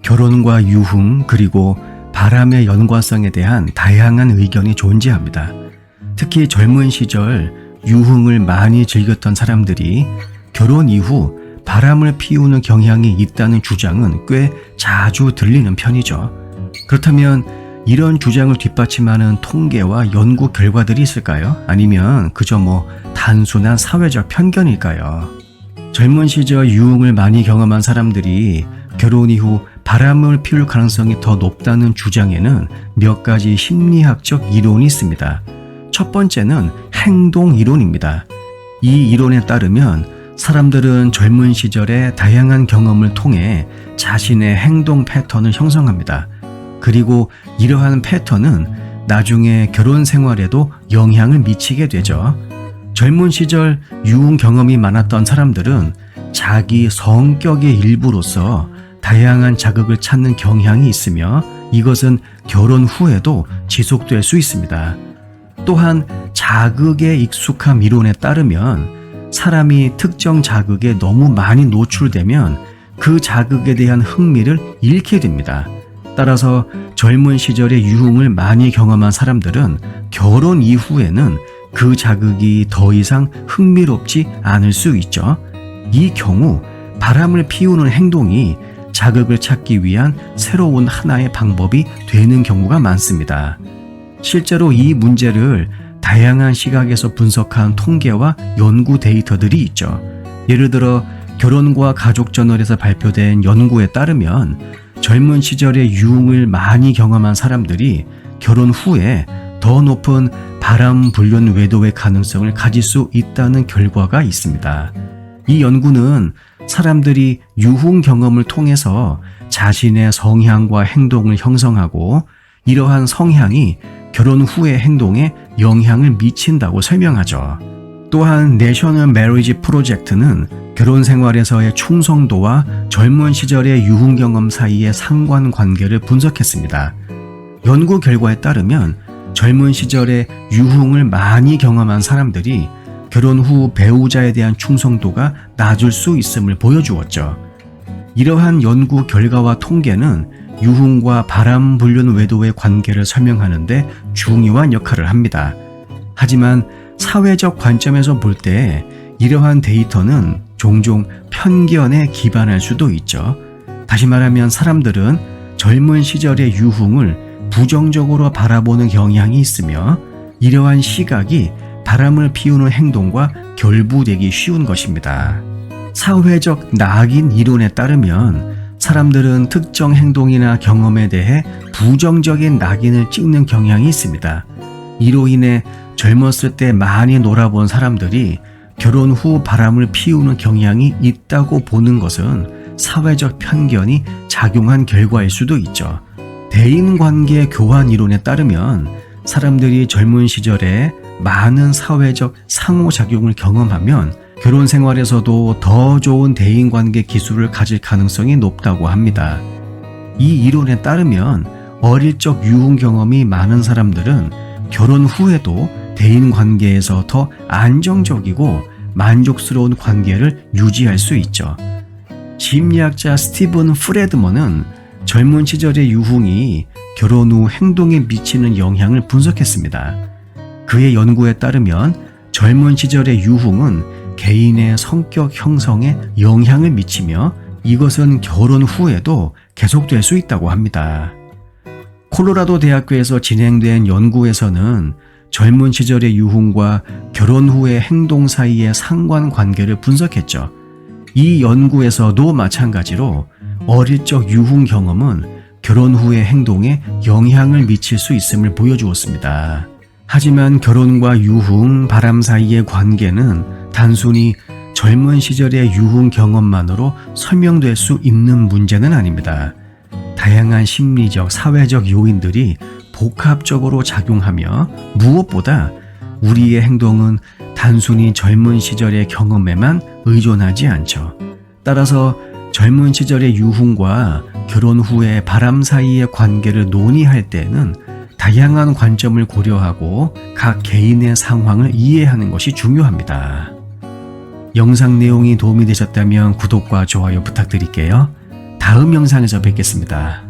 결혼과 유흥 그리고 바람의 연관성에 대한 다양한 의견이 존재합니다. 특히 젊은 시절 유흥을 많이 즐겼던 사람들이 결혼 이후 바람을 피우는 경향이 있다는 주장은 꽤 자주 들리는 편이죠. 그렇다면 이런 주장을 뒷받침하는 통계와 연구 결과들이 있을까요? 아니면 그저 단순한 사회적 편견일까요? 젊은 시절 유흥을 많이 경험한 사람들이 결혼 이후 바람을 피울 가능성이 더 높다는 주장에는 몇 가지 심리학적 이론이 있습니다. 첫 번째는 행동 이론입니다. 이 이론에 따르면 사람들은 젊은 시절의 다양한 경험을 통해 자신의 행동 패턴을 형성합니다. 그리고 이러한 패턴은 나중에 결혼 생활에도 영향을 미치게 되죠. 젊은 시절 유흥 경험이 많았던 사람들은 자기 성격의 일부로서 다양한 자극을 찾는 경향이 있으며 이것은 결혼 후에도 지속될 수 있습니다. 또한 자극에 익숙함 이론에 따르면 사람이 특정 자극에 너무 많이 노출되면 그 자극에 대한 흥미를 잃게 됩니다. 따라서 젊은 시절에 유흥을 많이 경험한 사람들은 결혼 이후에는 그 자극이 더 이상 흥미롭지 않을 수 있죠. 이 경우 바람을 피우는 행동이 자극을 찾기 위한 새로운 하나의 방법이 되는 경우가 많습니다. 실제로 이 문제를 다양한 시각에서 분석한 통계와 연구 데이터들이 있죠. 예를 들어 결혼과 가족 저널에서 발표된 연구에 따르면 젊은 시절에 유흥을 많이 경험한 사람들이 결혼 후에 더 높은 바람 불륜 외도의 가능성을 가질 수 있다는 결과가 있습니다. 이 연구는 사람들이 유흥 경험을 통해서 자신의 성향과 행동을 형성하고 이러한 성향이 결혼 후의 행동에 영향을 미친다고 설명하죠. 또한 내셔널 매리지 프로젝트는 결혼 생활에서의 충성도와 젊은 시절의 유흥 경험 사이의 상관관계를 분석했습니다. 연구 결과에 따르면 젊은 시절에 유흥을 많이 경험한 사람들이 결혼 후 배우자에 대한 충성도가 낮을 수 있음을 보여주었죠. 이러한 연구 결과와 통계는 유흥과 바람 불륜 외도의 관계를 설명하는 데 중요한 역할을 합니다. 하지만 사회적 관점에서 볼 때 이러한 데이터는 종종 편견에 기반할 수도 있죠. 다시 말하면 사람들은 젊은 시절의 유흥을 부정적으로 바라보는 경향이 있으며 이러한 시각이 바람을 피우는 행동과 결부되기 쉬운 것입니다. 사회적 낙인 이론에 따르면 사람들은 특정 행동이나 경험에 대해 부정적인 낙인을 찍는 경향이 있습니다. 이로 인해 젊었을 때 많이 놀아본 사람들이 결혼 후 바람을 피우는 경향이 있다고 보는 것은 사회적 편견이 작용한 결과일 수도 있죠. 대인관계 교환 이론에 따르면 사람들이 젊은 시절에 많은 사회적 상호작용을 경험하면 결혼 생활에서도 더 좋은 대인관계 기술을 가질 가능성이 높다고 합니다. 이 이론에 따르면 어릴 적 유흥 경험이 많은 사람들은 결혼 후에도 대인관계에서 더 안정적이고 만족스러운 관계를 유지할 수 있죠. 심리학자 스티븐 프레드먼은 젊은 시절의 유흥이 결혼 후 행동에 미치는 영향을 분석했습니다. 그의 연구에 따르면 젊은 시절의 유흥은 개인의 성격 형성에 영향을 미치며 이것은 결혼 후에도 계속될 수 있다고 합니다. 콜로라도 대학교에서 진행된 연구에서는 젊은 시절의 유흥과 결혼 후의 행동 사이의 상관관계를 분석했죠. 이 연구에서도 마찬가지로 어릴 적 유흥 경험은 결혼 후의 행동에 영향을 미칠 수 있음을 보여주었습니다. 하지만 결혼과 유흥, 바람 사이의 관계는 단순히 젊은 시절의 유흥 경험만으로 설명될 수 있는 문제는 아닙니다. 다양한 심리적, 사회적 요인들이 복합적으로 작용하며 무엇보다 우리의 행동은 단순히 젊은 시절의 경험에만 의존하지 않죠. 따라서 젊은 시절의 유흥과 결혼 후의 바람 사이의 관계를 논의할 때는 다양한 관점을 고려하고 각 개인의 상황을 이해하는 것이 중요합니다. 영상 내용이 도움이 되셨다면 구독과 좋아요 부탁드릴게요. 다음 영상에서 뵙겠습니다.